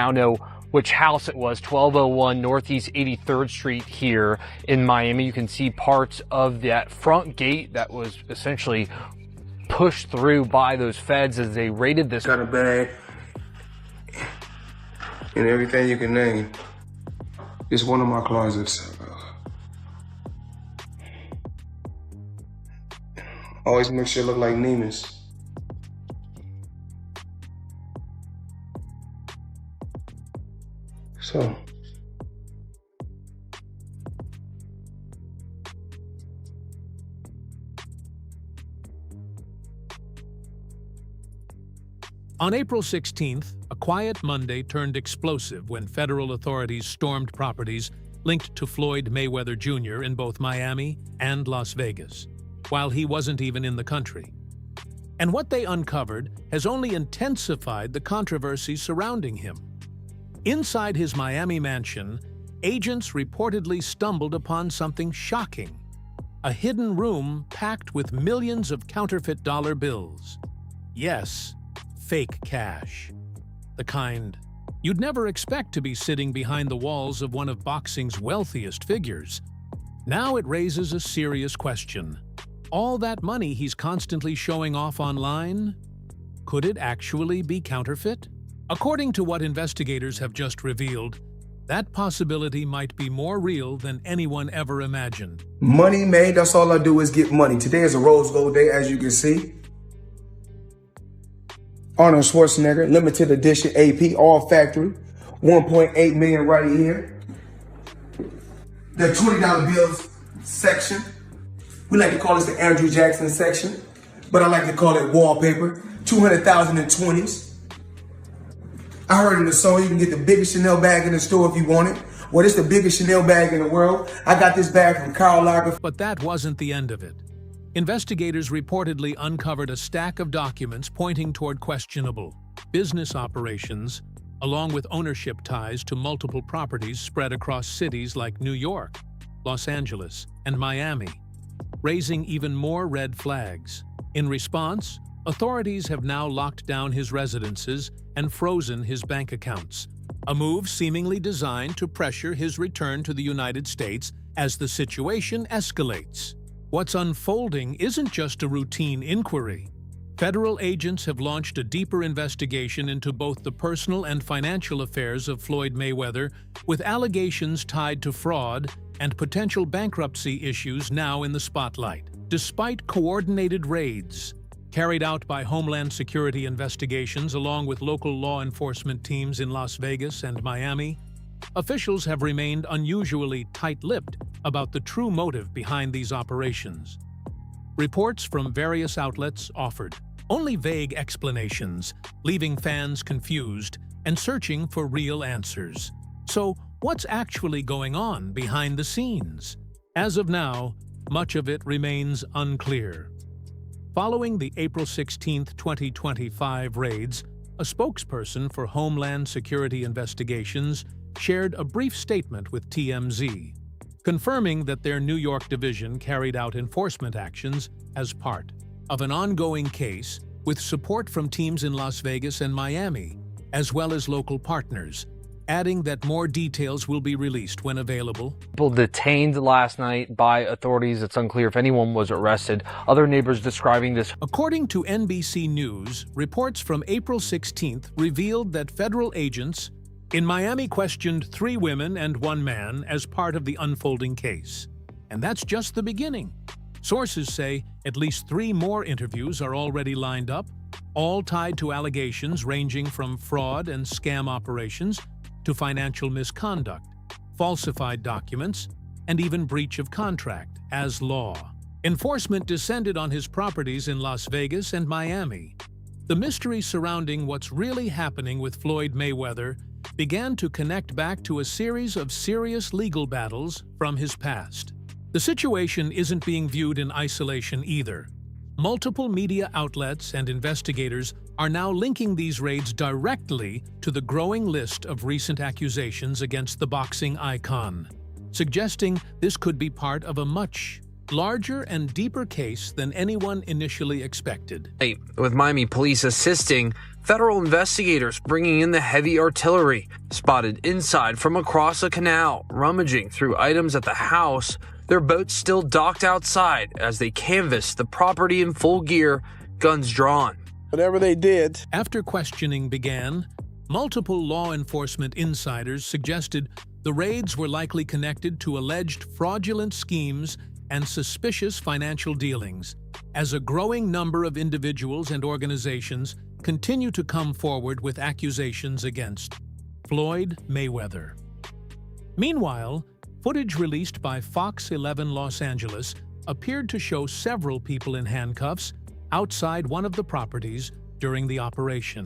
now know which house it was, 1201 Northeast 83rd Street here in Miami. You can see parts of that front gate that was essentially pushed through by those feds as they raided this. Got a bag and everything you can name. It's one of my closets. Always make sure it look like Neiman's. So. On April 16th, a quiet Monday turned explosive when federal authorities stormed properties linked to Floyd Mayweather Jr. in both Miami and Las Vegas, while he wasn't even in the country. And what they uncovered has only intensified the controversy surrounding him. Inside his Miami mansion, agents reportedly stumbled upon something shocking: a hidden room packed with millions of counterfeit dollar bills. Yes, fake cash. The kind you'd never expect to be sitting behind the walls of one of boxing's wealthiest figures. Now it raises a serious question. All that money he's constantly showing off online? Could it actually be counterfeit? According to what investigators have just revealed, that possibility might be more real than anyone ever imagined. Money made, that's all I do is get money. Today is a rose gold day, as you can see. Arnold Schwarzenegger, limited edition AP, all factory. 1.8 million right here. The $20 bills section. We like to call this the Andrew Jackson section, but I like to call it wallpaper. 200,000 in 20s. I heard in the song you can get the biggest Chanel bag in the store if you want it. Well, it's the biggest Chanel bag in the world. I got this bag from Karl Lagerfeld. But that wasn't the end of it. Investigators reportedly uncovered a stack of documents pointing toward questionable business operations, along with ownership ties to multiple properties spread across cities like New York, Los Angeles, and Miami, raising even more red flags. In response, authorities have now locked down his residences and frozen his bank accounts, a move seemingly designed to pressure his return to the United States as the situation escalates. What's unfolding isn't just a routine inquiry. Federal agents have launched a deeper investigation into both the personal and financial affairs of Floyd Mayweather, with allegations tied to fraud and potential bankruptcy issues now in the spotlight. Despite coordinated raids carried out by Homeland Security investigations along with local law enforcement teams in Las Vegas and Miami, officials have remained unusually tight-lipped about the true motive behind these operations. Reports from various outlets offered only vague explanations, leaving fans confused and searching for real answers. So, what's actually going on behind the scenes? As of now, much of it remains unclear. Following the April 16, 2025 raids, a spokesperson for Homeland Security Investigations shared a brief statement with TMZ, confirming that their New York division carried out enforcement actions as part of an ongoing case with support from teams in Las Vegas and Miami, as well as local partners, adding that more details will be released when available. People detained last night by authorities. It's unclear if anyone was arrested. Other neighbors describing this. According to NBC News, reports from April 16th revealed that federal agents in Miami questioned 3 women and 1 man as part of the unfolding case. And that's just the beginning. Sources say at least 3 more interviews are already lined up, all tied to allegations ranging from fraud and scam operations to financial misconduct, falsified documents, and even breach of contract as law. Enforcement descended on his properties in Las Vegas and Miami. The mystery surrounding what's really happening with Floyd Mayweather began to connect back to a series of serious legal battles from his past. The situation isn't being viewed in isolation either. Multiple media outlets and investigators are now linking these raids directly to the growing list of recent accusations against the boxing icon, suggesting this could be part of a much larger and deeper case than anyone initially expected. With Miami police assisting Federal investigators bringing in the heavy artillery spotted inside from across a canal, rummaging through items at the house, their boats still docked outside as they canvassed the property in full gear, guns drawn. Whatever they did. After questioning began, multiple law enforcement insiders suggested the raids were likely connected to alleged fraudulent schemes and suspicious financial dealings, as a growing number of individuals and organizations continue to come forward with accusations against Floyd Mayweather. Meanwhile, footage released by Fox 11 Los Angeles appeared to show several people in handcuffs outside one of the properties during the operation.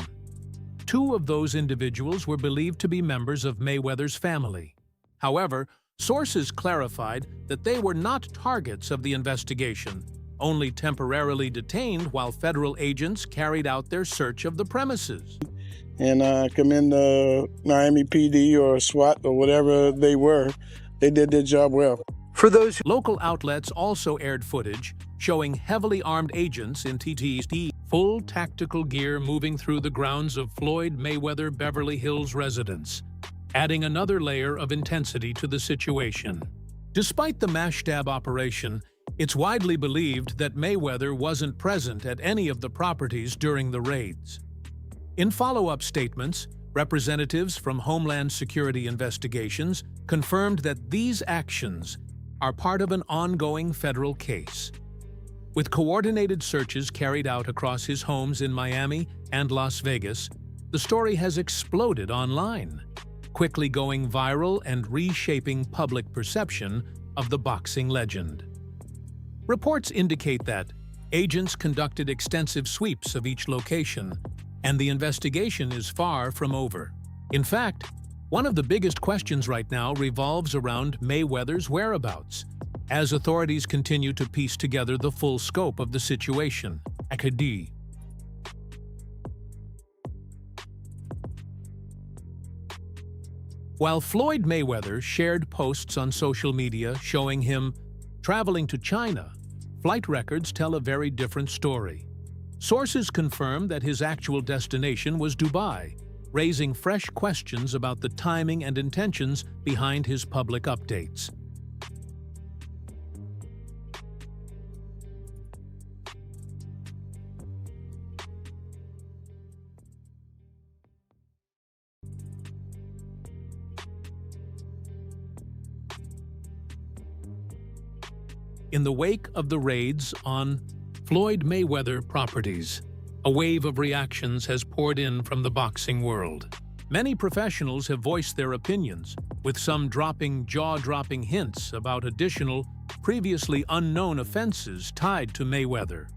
Two of those individuals were believed to be members of Mayweather's family. However, sources clarified that they were not targets of the investigation, only temporarily detained while federal agents carried out their search of the premises. And I commend the Miami PD or SWAT or whatever they were. They did their job well. For those Local outlets also aired footage showing heavily armed agents in TT's full tactical gear moving through the grounds of Floyd Mayweather Beverly Hills residence, adding another layer of intensity to the situation. Despite the mash-stab operation, it's widely believed that Mayweather wasn't present at any of the properties during the raids. In follow-up statements, representatives from Homeland Security investigations confirmed that these actions are part of an ongoing federal case. With coordinated searches carried out across his homes in Miami and Las Vegas, the story has exploded online, quickly going viral and reshaping public perception of the boxing legend. Reports indicate that agents conducted extensive sweeps of each location, and the investigation is far from over. In fact, one of the biggest questions right now revolves around Mayweather's whereabouts, as authorities continue to piece together the full scope of the situation. Akadi. While Floyd Mayweather shared posts on social media showing him traveling to China, flight records tell a very different story. Sources confirm that his actual destination was Dubai, raising fresh questions about the timing and intentions behind his public updates. In the wake of the raids on Floyd Mayweather properties, a wave of reactions has poured in from the boxing world. Many professionals have voiced their opinions, with some dropping jaw-dropping hints about additional, previously unknown offenses tied to Mayweather.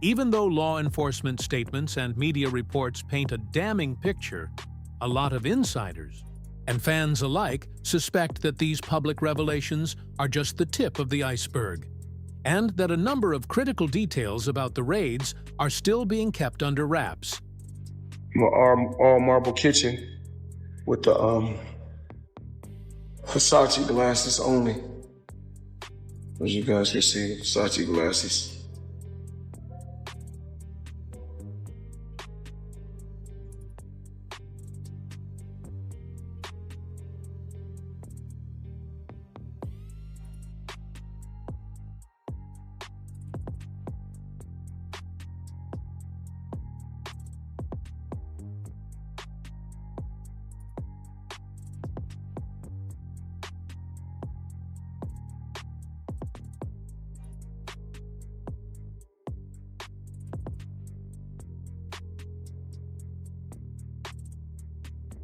Even though law enforcement statements and media reports paint a damning picture, a lot of insiders and fans alike suspect that these public revelations are just the tip of the iceberg, and that a number of critical details about the raids are still being kept under wraps. All marble kitchen with the Versace glasses only. As you guys can see, Versace glasses.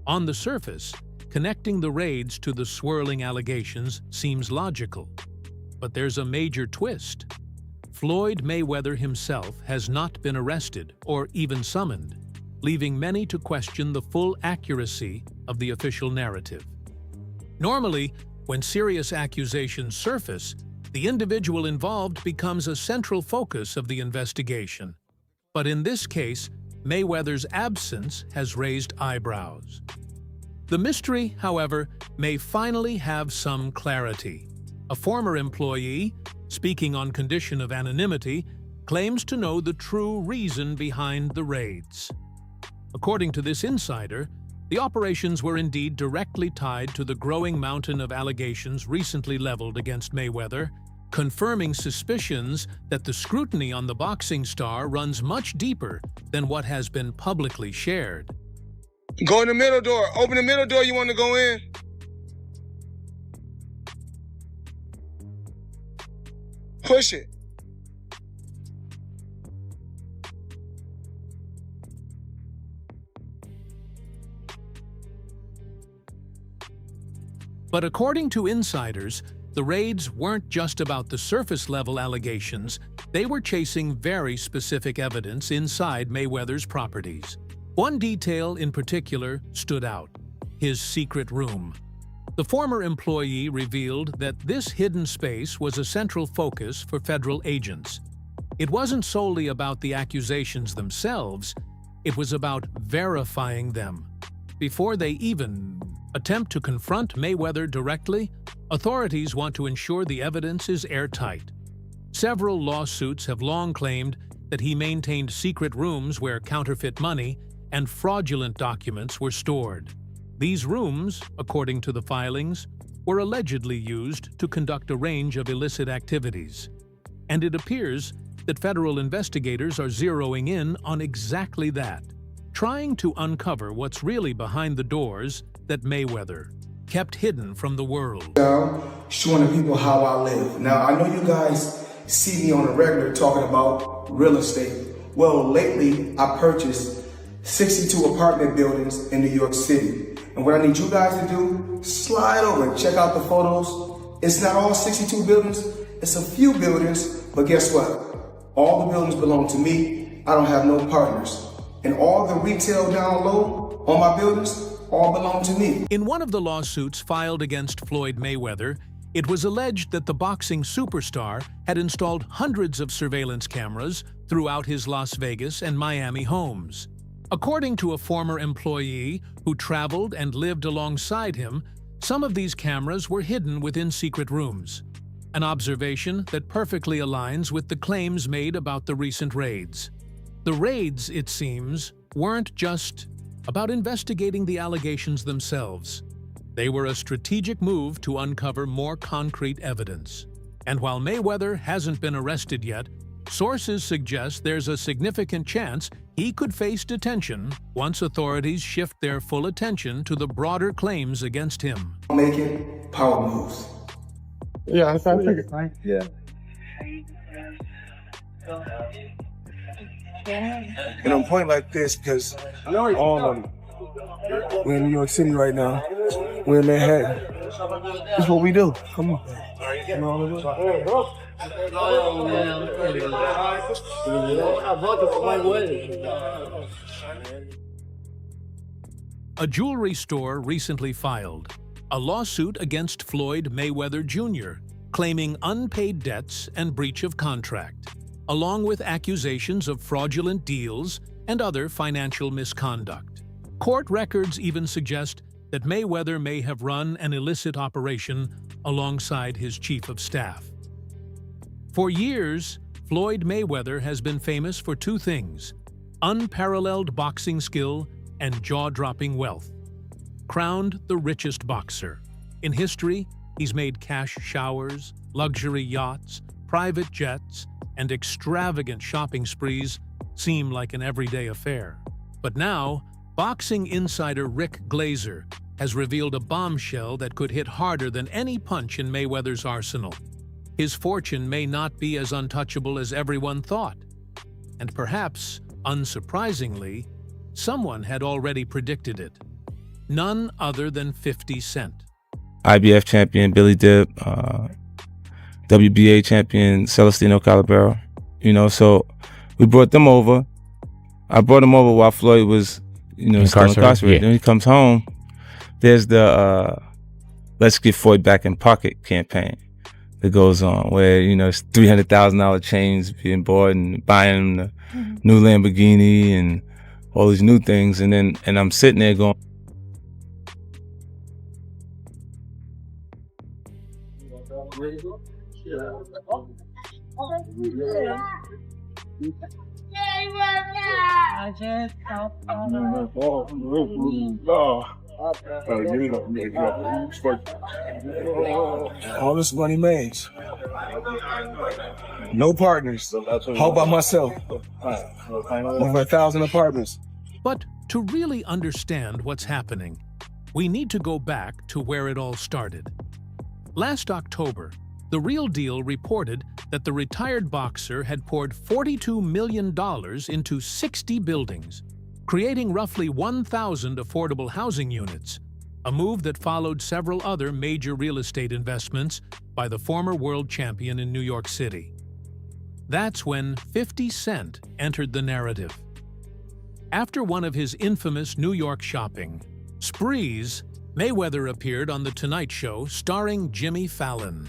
On the surface, connecting the raids to the swirling allegations seems logical. But there's a major twist. Floyd Mayweather himself has not been arrested or even summoned, leaving many to question the full accuracy of the official narrative. Normally, when serious accusations surface, the individual involved becomes a central focus of the investigation. But in this case, Mayweather's absence has raised eyebrows. The mystery, however, may finally have some clarity. A former employee, speaking on condition of anonymity, claims to know the true reason behind the raids. According to this insider, the operations were indeed directly tied to the growing mountain of allegations recently leveled against Mayweather, confirming suspicions that the scrutiny on the boxing star runs much deeper than what has been publicly shared. Go in the middle door. Open the middle door, you want to go in? Push it. But according to insiders, the raids weren't just about the surface-level allegations, they were chasing very specific evidence inside Mayweather's properties. One detail in particular stood out: his secret room. The former employee revealed that this hidden space was a central focus for federal agents. It wasn't solely about the accusations themselves, it was about verifying them. Before they even attempt to confront Mayweather directly, authorities want to ensure the evidence is airtight. Several lawsuits have long claimed that he maintained secret rooms where counterfeit money and fraudulent documents were stored. These rooms, according to the filings, were allegedly used to conduct a range of illicit activities. And it appears that federal investigators are zeroing in on exactly that, trying to uncover what's really behind the doors that Mayweather kept hidden from the world. Showing the people how I live. Now, I know you guys see me on a regular talking about real estate. Well, lately, I purchased 62 apartment buildings in New York City. And what I need you guys to do, slide over and check out the photos. It's not all 62 buildings, it's a few buildings, but guess what? All the buildings belong to me. I don't have no partners. And all the retail down low on my buildings all belong to me. In one of the lawsuits filed against Floyd Mayweather, it was alleged that the boxing superstar had installed hundreds of surveillance cameras throughout his Las Vegas and Miami homes. According to a former employee who traveled and lived alongside him, some of these cameras were hidden within secret rooms, an observation that perfectly aligns with the claims made about the recent raids. The raids, it seems, weren't just about investigating the allegations themselves. They were a strategic move to uncover more concrete evidence. And while Mayweather hasn't been arrested yet, sources suggest there's a significant chance he could face detention once authorities shift their full attention to the broader claims against him. Making power moves. Yeah, I figured. Yeah. And I'm pointing like this because all of them. We're in New York City right now. We're in Manhattan. That's what we do. Come on. A jewelry store recently filed a lawsuit against Floyd Mayweather Jr., claiming unpaid debts and breach of contract, along with accusations of fraudulent deals and other financial misconduct. Court records even suggest that Mayweather may have run an illicit operation alongside his chief of staff. For years, Floyd Mayweather has been famous for two things: unparalleled boxing skill and jaw-dropping wealth. Crowned the richest boxer in history, he's made cash showers, luxury yachts, private jets, and extravagant shopping sprees seem like an everyday affair. But now, boxing insider Rick Glazer has revealed a bombshell that could hit harder than any punch in Mayweather's arsenal. His fortune may not be as untouchable as everyone thought. And perhaps, unsurprisingly, someone had already predicted it. None other than 50 Cent. IBF champion Billy Dip, WBA champion Celestino Calabero. So we brought them over. I brought them over while Floyd was, still incarcerated. Yeah. Then he comes home. There's the Let's Get Floyd Back in Pocket campaign that goes on, where it's $300,000 chains being bought and buying the new Lamborghini and all these new things, and I'm sitting there going, All this money made. No partners. All by myself. Over 1,000 apartments. But to really understand what's happening, we need to go back to where it all started. Last October, The Real Deal reported that the retired boxer had poured $42 million into 60 buildings, creating roughly 1,000 affordable housing units, a move that followed several other major real estate investments by the former world champion in New York City. That's when 50 Cent entered the narrative. After one of his infamous New York shopping sprees, Mayweather appeared on The Tonight Show starring Jimmy Fallon.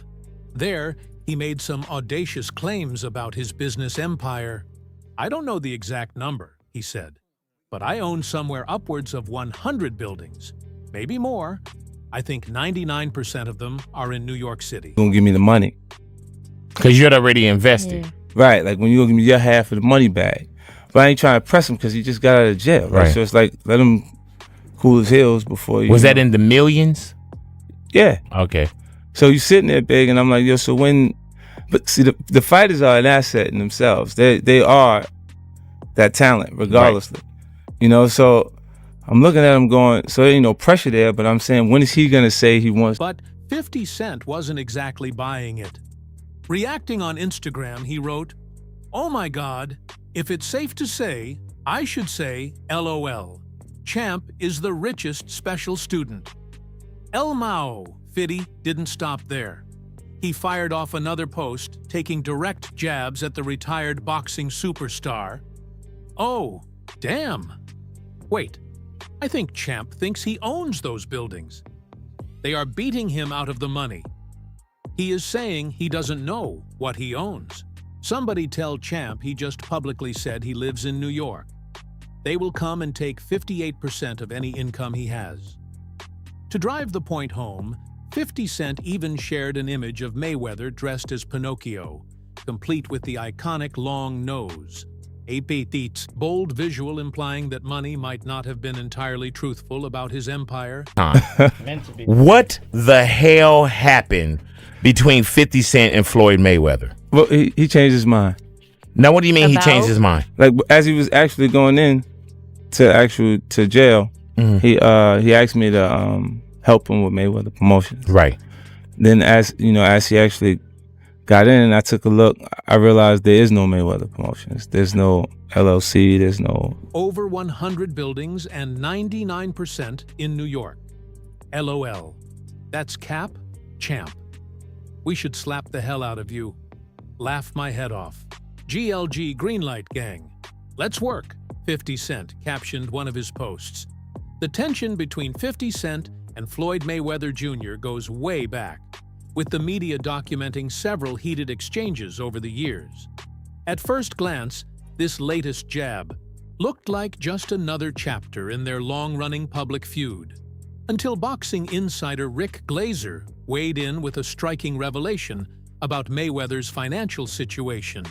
There, he made some audacious claims about his business empire. "I don't know the exact number," he said, "but I own somewhere upwards of 100 buildings, maybe more. I think 99% of them are in New York City." Gonna give me the money. Because you're already invested. Right, like when you gonna give me your half of the money back. But I ain't trying to press him because he just got out of jail, right? So it's like, let him cool his heels before you. Was that in the millions? Yeah. Okay. So you sitting there big, and I'm like, yo, so when, but see, the fighters are an asset in themselves. They are that talent, regardlessly. Right. You know, so I'm looking at him going, so there ain't no pressure there, but I'm saying, when is he going to say he wants? But 50 Cent wasn't exactly buying it. Reacting on Instagram, he wrote, "Oh my God, if it's safe to say, I should say LOL. Champ is the richest special student." El Mao Fiddy didn't stop there. He fired off another post, taking direct jabs at the retired boxing superstar. "Oh, damn. Wait, I think Champ thinks he owns those buildings. They are beating him out of the money. He is saying he doesn't know what he owns. Somebody tell Champ he just publicly said he lives in New York. They will come and take 58% of any income he has." To drive the point home, 50 Cent even shared an image of Mayweather dressed as Pinocchio, complete with the iconic long nose. A petite, bold visual implying that money might not have been entirely truthful about his empire. What the hell happened between 50 Cent and Floyd Mayweather? Well, he changed his mind. Now, what do you mean he changed his mind? Like, as he was actually going in to jail, he asked me to help him with Mayweather Promotions. Right. Then as he actually got in and I took a look, I realized there is no Mayweather Promotions. There's no LLC, there's no... Over 100 buildings and 99% in New York. LOL. That's Cap, Champ. We should slap the hell out of you. Laugh my head off. GLG Greenlight Gang. Let's work, 50 Cent captioned one of his posts. The tension between 50 Cent and Floyd Mayweather Jr. goes way back, with the media documenting several heated exchanges over the years. At first glance, this latest jab looked like just another chapter in their long-running public feud, until boxing insider Rick Glazer weighed in with a striking revelation about Mayweather's financial situation.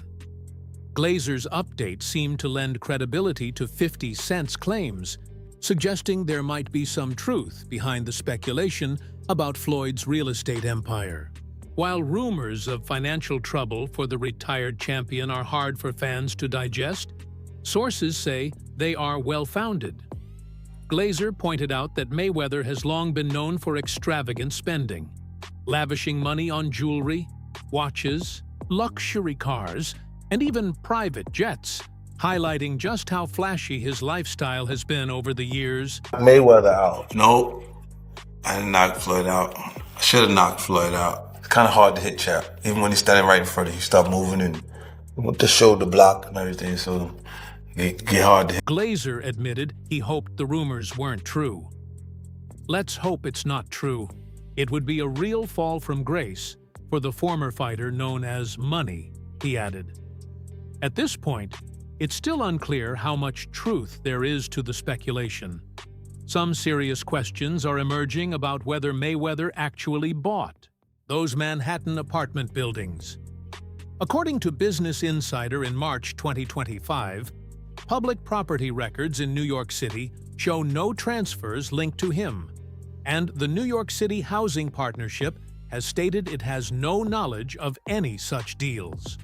Glazer's update seemed to lend credibility to 50 Cent's claims, suggesting there might be some truth behind the speculation about Floyd's real estate empire. While rumors of financial trouble for the retired champion are hard for fans to digest, sources say they are well-founded. Glazer pointed out that Mayweather has long been known for extravagant spending, lavishing money on jewelry, watches, luxury cars, and even private jets, highlighting just how flashy his lifestyle has been over the years. Mayweather out. Nope. I didn't knock Floyd out. I should have knocked Floyd out. It's kind of hard to hit Champ. Even when he's standing right in front of you, start moving and with the shoulder block and everything, so it get hard to hit. Glazer admitted he hoped the rumors weren't true. Let's hope it's not true. It would be a real fall from grace for the former fighter known as Money, he added. At this point, it's still unclear how much truth there is to the speculation. Some serious questions are emerging about whether Mayweather actually bought those Manhattan apartment buildings. According to Business Insider in March 2025, public property records in New York City show no transfers linked to him, and the New York City Housing Partnership has stated it has no knowledge of any such deals.